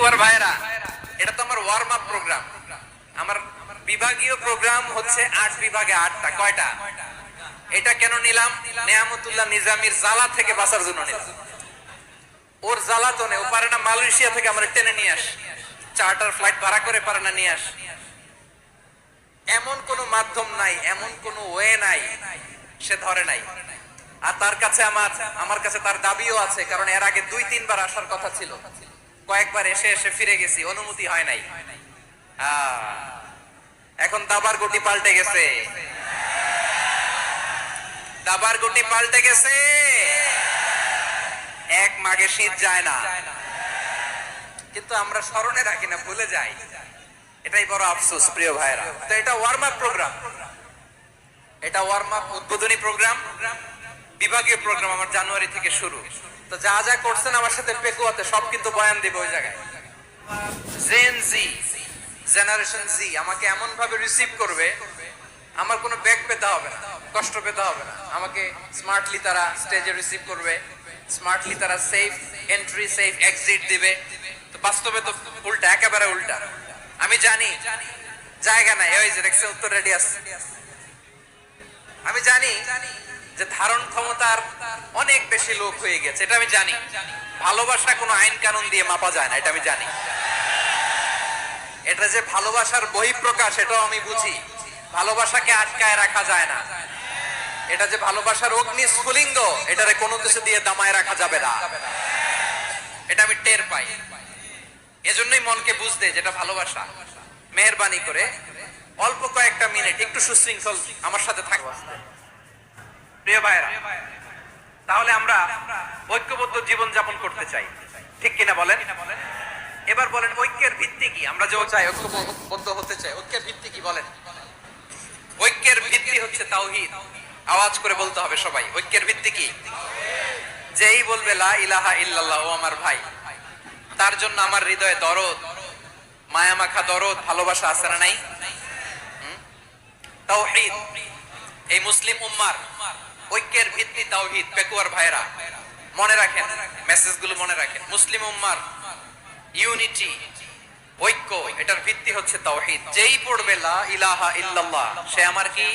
পেকুয়ার ভাইরা, এটা তো আমার ওয়ার্ম আপ প্রোগ্রাম। আমার বিভাগীয় প্রোগ্রাম হচ্ছে 8 বিভাগে 8টা। কয়টা? এটা কেন নিলাম? নেয়ামতুল্লাহ নিজামীর জ্বালা থেকে বাঁচার জন্য নিলাম। ওর জ্বালাতনে ও পারে না মালয়েশিয়া থেকে আমার টেনে নিয়ে আস, চার্টার ফ্লাইট ভাড়া করে পারে না নিয়ে আস। এমন কোন মাধ্যম নাই, এমন কোন ওয়ে নাই, সে ধরে নাই। আর তার কাছে আমার কাছে তার দাবিও আছে, কারণ এর আগে 2-3 বার আসার কথা ছিল। কয়েকবার এসে এসে ফিরে গেছি, অনুমতি হয় নাই। এখন দাবার গুটি পাল্টে গেছে, দাবার গুটি পাল্টে গেছে। এক মাঘে শীত যায় না, কিন্তু আমরা স্মরণে রাখি না, ভুলে যাই। এটাই বড় আফসোস প্রিয় ভাইরা। তো এটা ওয়ার্ম আপ প্রোগ্রাম, এটা ওয়ার্ম আপ উদ্বোধনী প্রোগ্রাম, বিভাগীয় প্রোগ্রাম আমার জানুয়ারি থেকে শুরু। তো যা যা করছেন আমার সাথে পেকুয়াতে সব কিন্তু বয়ান দিব ওই জায়গায়। জেন জি, জেনারেশন জি আমাকে এমন ভাবে রিসিভ করবে, আমার কোনো ব্যাক পেতে হবে না, কষ্ট পেতে হবে না। আমাকে স্মার্টলি তারা স্টেজে রিসিভ করবে, স্মার্টলি তারা সেফ এন্ট্রি সেফ এক্সিট দিবে। তো বাস্তবে তো উল্টা, একেবারে উল্টা। আমি জানি জায়গা নাই, ওই যে দেখছেন উত্তর রেডি আছে। আমি জানি যে ধারণ ক্ষমতার অনেক বেশি লোক হয়ে গেছে, এটা আমি জানি। ভালোবাসা কোনো আইন কানুন দিয়ে মাপা যায় না, এটা আমি জানি। এটা যে ভালোবাসার বহিঃপ্রকাশ, এটাও আমি বুঝি। ভালোবাসাকে আটকায় রাখা যায় না। এটা যে ভালোবাসার অগ্নি স্ফুলিঙ্গ, এটারে কোনো কিছু দিয়ে দামায় রাখা যাবে না, এটা আমি টের পাই। এজন্যই মনকে বুঝতে যেটা ভালোবাসা। মেহেরবানি করে অল্প কয়েকটা মিনিট একটু সুশৃঙ্খল আমার সাথে থাকবে প্রিয় ভাইরা। তাহলে আমরা ঐক্যবদ্ধ জীবন যাপন করতে চাই, ঠিক কিনা বলেন? এবার বলেন ঐক্যের ভিত্তি কি? আমরা যে চাই ঐক্যবদ্ধ হতে চাই, ঐক্যের ভিত্তি কি বলেন? ঐক্যের ভিত্তি হচ্ছে তাওহীদ। আওয়াজ করে বলতে হবে সবাই, ঐক্যের ভিত্তি কি? যেই বলবে লা ইলাহা ইল্লাল্লাহ, ও আমার ভাই, তার জন্য আমার হৃদয়ে দরদ, মায়া মাখা দরদ, ভালোবাসা আছে না নাই? তাওহীদ। এই মুসলিম উম্মার ঐক্যের ভিত্তি তাওহীদ। পেকুয়ার ভাইরা মনে রাখেন, মেসেজগুলো মনে রাখেন। মুসলিম উম্মার ইউনিটি, ঐক্য, এটার ভিত্তি হচ্ছে তাওহীদ। যেই পড়বে লা ইলাহা ইল্লাল্লাহ, সে আমার কি?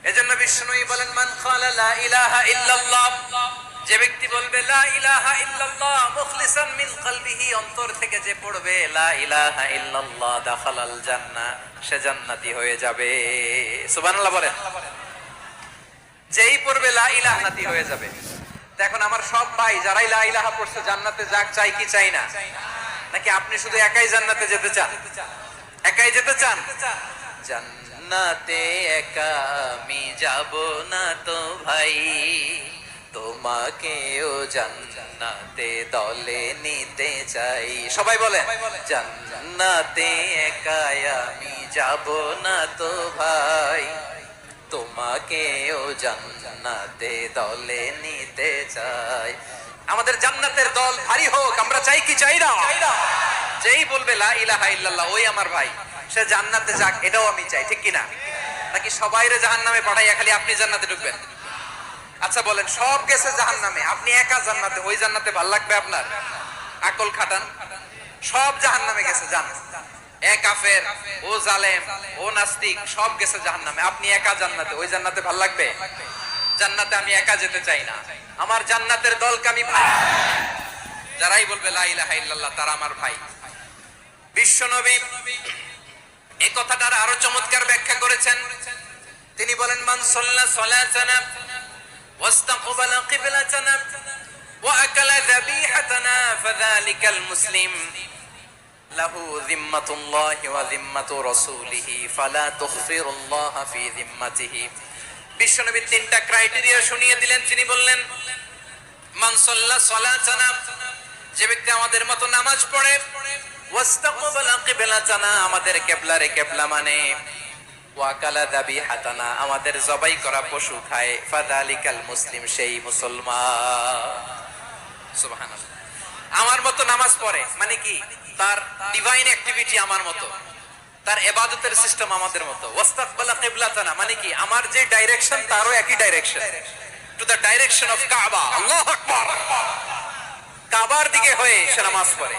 এজন্য বিষ্ণুই বলেন মান ক্বালা লা ইলাহা ইল্লাল্লাহ, যে ব্যক্তি বলবে লা ইলাহা ইল্লাল্লাহ মুখলিসান মিন কলবিহি, অন্তর থেকে যে পড়বে লা ইলাহা ইল্লাল্লাহ, দাখালাল জান্নাহ, সে জান্নাতি হয়ে যাবে। সুবহানাল্লাহ বলেন। যেই পড়বে লা ইলাহা, জান্নাতি হয়ে যাবে। এখন আমার সব ভাই যারাই লা ইলাহা পড়ছে জান্নাতে যাক, চাই কি চাই না? নাকি আপনি শুধু একাই জান্নাতে যেতে চান? একাই যেতে চান? জান্নাতে একা আমি যাব না তো ভাই, তোমাকেও জান্নাতে দলে নিতে চাই। সবাই বলে জান্নাতে একা আমি যাব না তো ভাই, তোমাকেও জান্নাতে দলে নিতে চাই। আমাদের জান্নাতের দল ভারী হোক, আমরা চাই কি চাই না? যেই বলবে লা ইলাহা ইল্লাল্লাহ, ওই আমার ভাই, সে জান্নাতে যাক, এটাও আমি চাই, ঠিক কিনা? নাকি সবাইরে জাহান্নামে পাঠাইয়া খালি আপনি জান্নাতে ঢুকবেন? আচ্ছা বলেন, সব গেছে জাহান্নামে, আপনি একা জান্নাতে, ওই জান্নাতে ভাল লাগবে আপনার? আকল খাটান। সব জাহান্নামে গেছে, জান। এ কাফের, ও জালেম, ও নাস্তিক, সব গেছে জাহান্নামে, আপনি একা জান্নাতে, ওই জান্নাতে ভাল লাগবে? জান্নাতে আমি একা যেতে চাই না, আমার জান্নাতের দলকে আমি ভাই। যারাই বলবে লা ইলাহা ইল্লাল্লাহ, তারা আমার ভাই। বিশ্বনবী এই কথাটার আরো চমৎকার ব্যাখ্যা করেছেন। তিনি বলেন মান সাল্লা সালাতানা ওয়াস্তাকবালা কিবলাতানা ওয়া আকালা যাবিহাতানা ফাযালিকাল মুসলিম লাহু যিম্মাতুল্লাহি ওয়া যিম্মাতু রাসূলিহি ফালা তুখফিরুল্লাহ ফি যিম্মাতিহি। বিশ্বনবী তিনটা ক্রাইটেরিয়া শুনিয়ে দিলেন। তিনি বললেন মান সাল্লা সালাতানা, যে ব্যক্তি আমাদের মতো নামাজ পড়ে, ওয়াস্তাকবালা কিবলাতানা, আমাদের কিবলারে কিবলা মানে, ওয়াকালা যাবিহাতানা, আমাদের জবাই করা পশু খায়, ফাযালিকাল মুসলিম, সেই মুসলমান। সুবহানাল্লাহ। আমার মতো নামাজ পড়ে মানে কি? তার ডিভাইন অ্যাক্টিভিটি আমার মতো, তার ইবাদতের সিস্টেম আমাদের মতো। ওয়াস্তাকবালা কিবলাতানা মানে কি? আমার যে ডাইরেকশন তারও একই direction, to the direction of কাবা। আল্লাহু আকবার। কাবার দিকে হয়ে সে নামাজ পড়ে।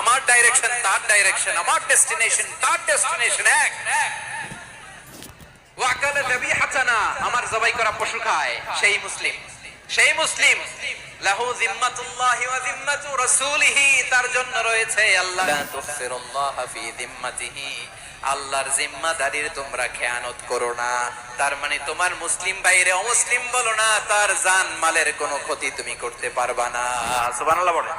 আমার ডাইরেকশন তার ডাইরেকশন, আমার ডেস্টিনেশন তার ডেস্টিনেশন এক। ওয়াকাল যাবিহাতানা, আমার জবাই করা পশু খায়, সেই মুসলিম। সেই মুসলিম লাহু জিম্মাতুল্লাহি ওয়া জিম্মাতু রাসূলিহি, তার জন্য রয়েছে আল্লাহ। লা তুখসিরুল্লাহ ফি জিম্মাতিহি, আল্লাহর জিম্মাদারির তোমরা খেয়ানত করো না। তার মানে তোমার মুসলিম বাইরে অমুসলিম বলো না, তার জান মালের কোনো ক্ষতি তুমি করতে পারবা না। সুবহানাল্লাহ বলো।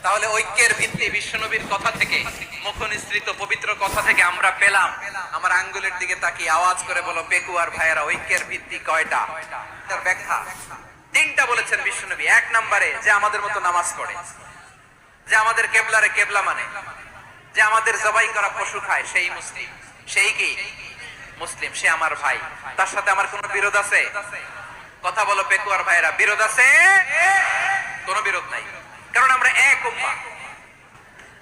তাহলে ঐক্যের ভিত্তি বিশ্বনবীর কথা থেকে, মুখনিসৃত পবিত্র কথা থেকে আমরা পেলাম। আমার আঙ্গুলের দিকে তাকিয়ে আওয়াজ করে বলো পেকুয়ার ভাইয়েরা, ঐক্যের ভিত্তি কয়টা? তার ব্যাখ্যা তিনটা বলেছেন বিশ্বনবী। এক নম্বরে, যে আমাদের মতো নামাজ পড়ে, যে আমাদের কেবলারে কেবলা মানে, যে আমাদের জবাই করা পশু খায়, সেই মুসলিম। সেই কি মুসলিম? সে আমার ভাই। তার সাথে আমার কোনো বিরোধ আছে? কথা বলো পেকুয়ার ভাইয়েরা, বিরোধ আছে? কোনো বিরোধ নাই, কারণ আমরা এক উম্মাহ,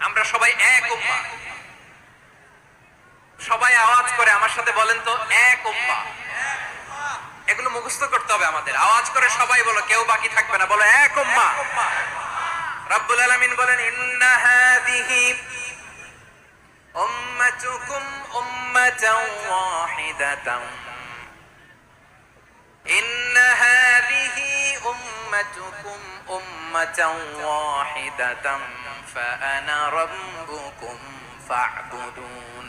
আমরা সবাই এক উম্মাহ। সবাই আওয়াজ করে আমার সাথে বলেন তো, এক উম্মাহ। এগুলো মুখস্থ করতে হবে আমাদের। আওয়াজ করে সবাই বলো, কেউ বাকি থাকবে না, বলো এক উম্মাহ। রব্বুল আলামিন বলেন, ইন্না হাযিহি উম্মাতুকুম উম্মাতান ওয়াহিদাতান, ইন্না হাযিহি উম্মাতুকুম উম্মাতান ওয়াহিদাতান ফাআনা রাব্বুকুম ফা'বুদুন।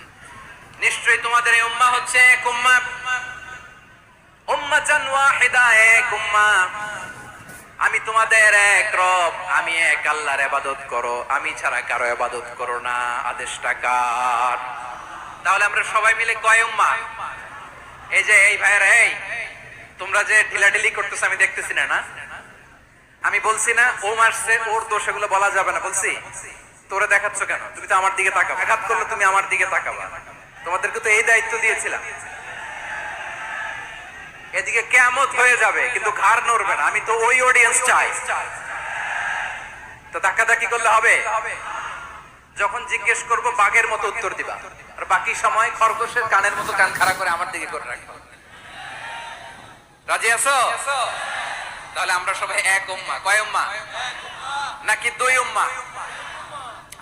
নিশ্চয়ই তোমাদের এই উম্মাহ হচ্ছে এক উম্মাহ, উম্মাতান ওয়াহিদা, এক উম্মাহ। আমি তোমাদের এক রব, আমি এক আল্লাহর ইবাদত করো, আমি ছাড়া কারো ইবাদত করো না। আদেশটা কার? তাহলে আমরা সবাই মিলে কয় উম্মাহ? এই যে এই ভাইয়েরা, এই তোমরা যে ঢিলাঢিলি করতেছ আমি দেখতেছি না। আমি বলছি না ও মারছে, ওর দোষ, এগুলো বলা যাবে না। বলছি তোরে দেখাচ্ছ কেন? তুমি তো আমার দিকে তাকাও। আঘাত করলে তুমি আমার দিকে তাকাবা। তোমাদেরকে তো এই দায়িত্ব দিয়েছিলাম। এদিকে কিয়ামত হয়ে যাবে কিন্তু ঘাড় নড়বে না। আমি তো ওই অডিয়েন্স চাই। তো ধাক্কাধাক্কি করলে হবে? যখন জিজ্ঞেস করব বাঘের মতো উত্তর দিবা, আর বাকি সময় খরগোশের কানের মতো কান খাড়া করে আমার দিকে করে রাখবা। রাজি আছো? তাহলে আমরা সবাই এক উম্মাহ। কয় উম্মাহ? নাকি দুই উম্মাহ?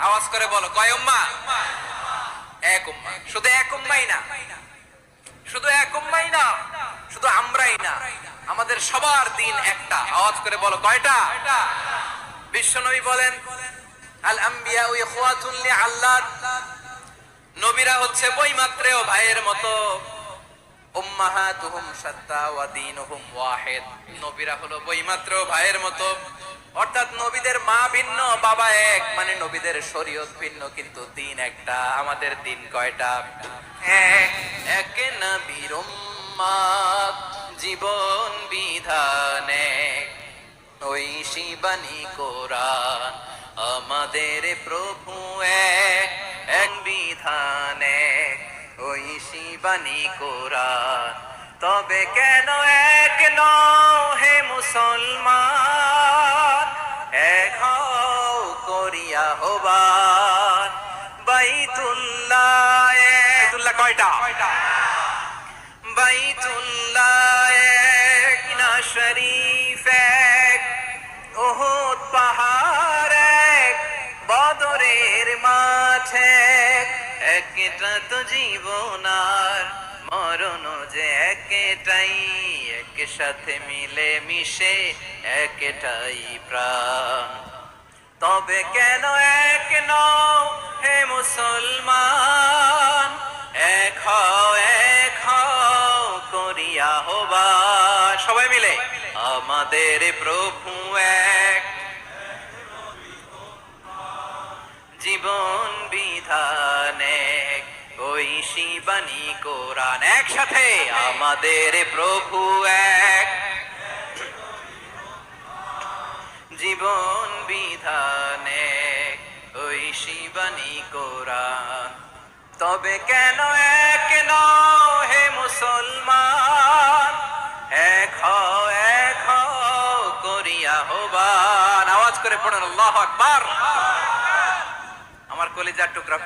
আওয়াজ করে বলো, কয় উম্মাহ? এক উম্মাহ। শুধু এক উম্মাহই না, শুধু এক উম্মাহই না, শুধু আমরাই না, আমাদের সবার দিন একটা। আওয়াজ করে বলো, কয়টা? বিশ্বনবী বলেন, আল আম্বিয়া ইখওয়াতুন লিআল্লাত, নবীরা হচ্ছে বৈমাত্রেয় ভাইয়ের মতো। উম্মাহাতুহুম শাত্তা ওয়া দীনুহুম ওয়াহিদ, নবীরা হলো বৈমাত্রেয় ভাইয়ের মতো। অর্থাৎ নবীদের মা ভিন্ন, বাবা এক, মানে নবীদের শরীয়ত ভিন্ন, কিন্তু দিন একটা। আমাদের দিন কয়টা? এক। এক নবীর উম্মাহ, জীবন বিধান এক, ঐশী বাণী কোরআন। আমাদের প্রভু এক, এক বিধান এক, ঐশী বাণী কোরআন। তবে কেন এক নও হে মুসলমান, এক হও করিয়া আহ্বান। বাইতুল্লাহ, বাইতুল্লাহ কয়টা? বাইতুল্লাহ এক, মিনা শরীফ এক, উহুদ পাহাড় এক, বদরের মাঠ এক। একটা তো জীবন আর মরণ যে একটাই, একসাথে মিলে মিশে একটাই প্রাণ। তবে কেন এক নও হে মুসলমান, এক হও করিয়া আহ্বান। সবাই মিলে, আমাদের প্রভু এক, জীবন বিধান এক, ঐশী বাণী কোরআন। একসাথে, আমাদের প্রভু এক, জীবন বিধান এক, ঐশী বাণী কোরআন। তবে কেন এক নও হে মুসলমান, এক হও করিয়া আহ্বান। আওয়াজ করে পড়ুন আল্লাহু আকবার। আমার কলিজার টুকরা